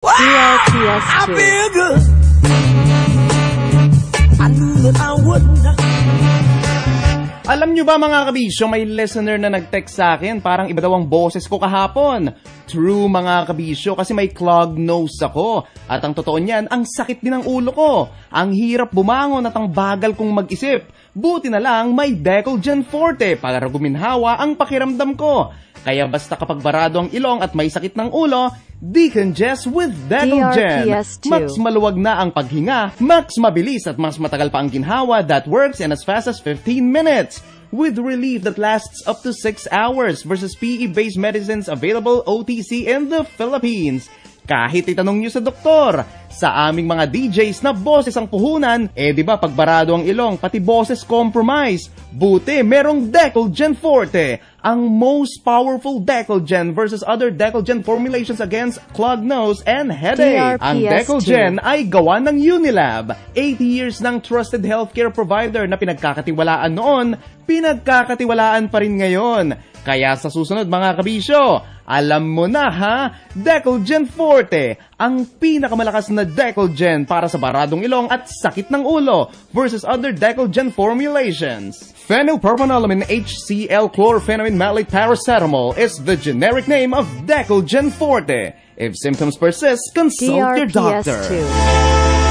DRPS2. I feel good. I knew that I would not. Alam nyo ba mga kabisyo, may listener na nag-text sa akin, parang iba daw ang boses ko kahapon. True mga kabisyo, kasi may clogged nose ako. At ang totoo niyan, ang sakit din ng ulo ko. Ang hirap bumangon at ang bagal kong mag-isip. Buti na lang may Decolgen Forte para guminhawa ang pakiramdam ko. Kaya basta kapag barado ang ilong at may sakit ng ulo, decongest with Decolgen. DRPS2. Mas maluwag na ang paghinga, mas mabilis at mas matagal pa ang ginhawa that works in as fast as 15 minutes. With relief that lasts up to 6 hours versus PE-based medicines available OTC in the Philippines. Kahit itanong nyo sa doktor, sa aming mga DJs na boses ang puhunan, di ba pag barado ang ilong, pati boses compromise. Buti, merong Decolgen Forte, ang most powerful Decolgen versus other Decolgen formulations against clogged nose and headache. DRPS2. Ang Decolgen ay gawa ng Unilab, 80 years ng trusted healthcare provider na pinagkakatiwalaan noon, pinagkakatiwalaan pa rin ngayon. Kaya sa susunod mga kabisyo, alam mo na ha, Decolgen Forte, ang pinakamalakas na Decolgen para sa baradong ilong at sakit ng ulo versus other Decolgen formulations. Phenylpropanolamin HCl chlorphenamine malate paracetamol is the generic name of Decolgen Forte. If symptoms persist, consult your doctor. DRPS2.